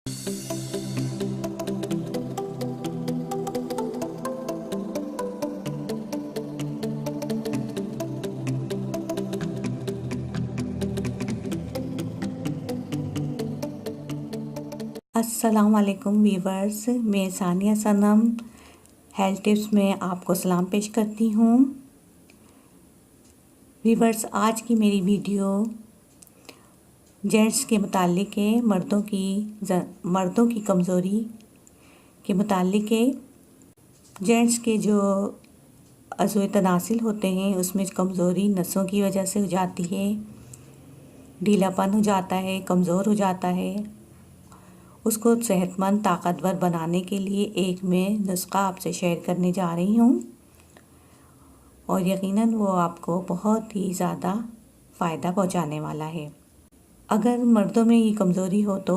अस्सलाम वालेकुम वीवर्स, मैं सानिया सनम हेल्थ टिप्स में आपको सलाम पेश करती हूँ। वीवर्स, आज की मेरी वीडियो जेंट्स के मुतालिक है, मर्दों की कमज़ोरी के मुतालिक है। जेंट्स के जो अज़्वे तनासिल होते हैं उसमें कमज़ोरी नसों की वजह से हो जाती है, ढीलापन हो जाता है, कमज़ोर हो जाता है। उसको सेहतमंद ताकतवर बनाने के लिए एक मैं नुस्खा आपसे शेयर करने जा रही हूँ और यकीनन वो आपको बहुत ही ज़्यादा फ़ायदा पहुँचाने वाला है। अगर मर्दों में ये कमज़ोरी हो तो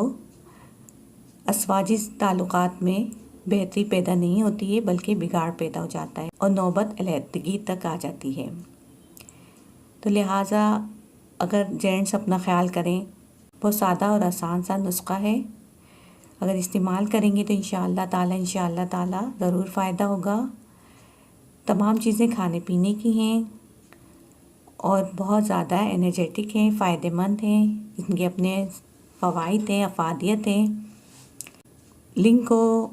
अज़वाजी ताल्लुकात में बेहतरी पैदा नहीं होती है, बल्कि बिगाड़ पैदा हो जाता है और नौबत अलहदगी तक आ जाती है। तो लिहाजा अगर जेंट्स अपना ख्याल करें, बहुत सादा और आसान सा नुस्खा है। अगर इस्तेमाल करेंगे तो इंशाअल्लाह ताला ज़रूर फ़ायदा होगा। तमाम चीज़ें खाने पीने की हैं और बहुत ज़्यादा एनर्जेटिक हैं, फ़ायदेमंद हैं। इनके अपने फ़वाइद हैं, अफ़ादियत हैं। लिंग को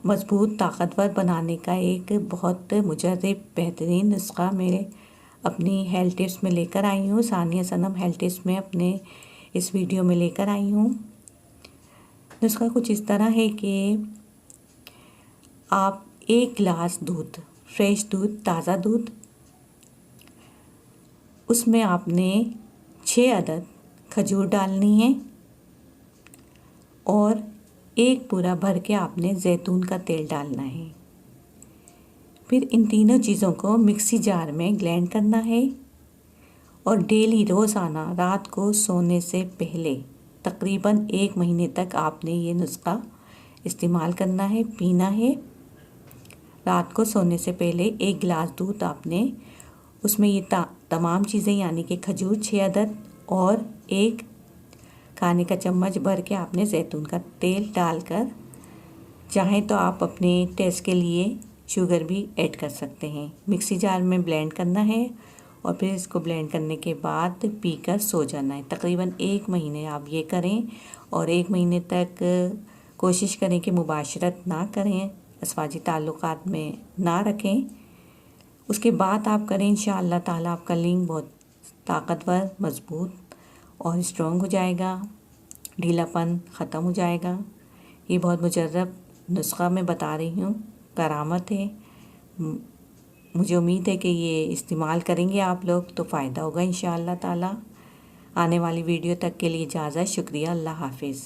मज़बूत ताकतवर बनाने का एक बहुत मुजर्रब बेहतरीन नुस्खा मेरे अपनी हेल्थ टिप्स में लेकर आई हूँ। सानिया सनम हेल्थ टिप्स में अपने इस वीडियो में लेकर आई हूँ। नुस्खा कुछ इस तरह है कि आप 1 गिलास दूध, फ्रेश दूध, ताज़ा दूध, उसमें आपने 6 अदद खजूर डालनी है और 1 पूरा भर के आपने जैतून का तेल डालना है। फिर इन तीनों चीज़ों को मिक्सी जार में ग्राइंड करना है और डेली रोज़ाना रात को सोने से पहले तकरीबन 1 महीने तक आपने ये नुस्खा इस्तेमाल करना है, पीना है। रात को सोने से पहले 1 गिलास दूध आपने उसमें ये तमाम चीज़ें यानी कि खजूर 6 अदद और 1 खाने का चम्मच भर के आपने जैतून का तेल डालकर, चाहें तो आप अपने टेस्ट के लिए शुगर भी ऐड कर सकते हैं। मिक्सी जार में ब्लेंड करना है और फिर इसको ब्लेंड करने के बाद पीकर सो जाना है। तकरीबन 1 महीने आप ये करें और 1 महीने तक कोशिश करें कि मुबाशरत ना करें, अज़वाजी ताल्लुकात में ना रखें। उसके बाद आप करें, इंशाअल्लाह ताला आपका लिंग बहुत ताकतवर, मज़बूत और स्ट्रॉन्ग हो जाएगा, ढीलापन ख़त्म हो जाएगा। ये बहुत मुजर्रब नुस्खा मैं बता रही हूँ, करामत है। मुझे उम्मीद है कि ये इस्तेमाल करेंगे आप लोग तो फ़ायदा होगा इंशाअल्लाह ताला। आने वाली वीडियो तक के लिए इजाज़त, शुक्रिया, अल्लाह हाफ़िज़।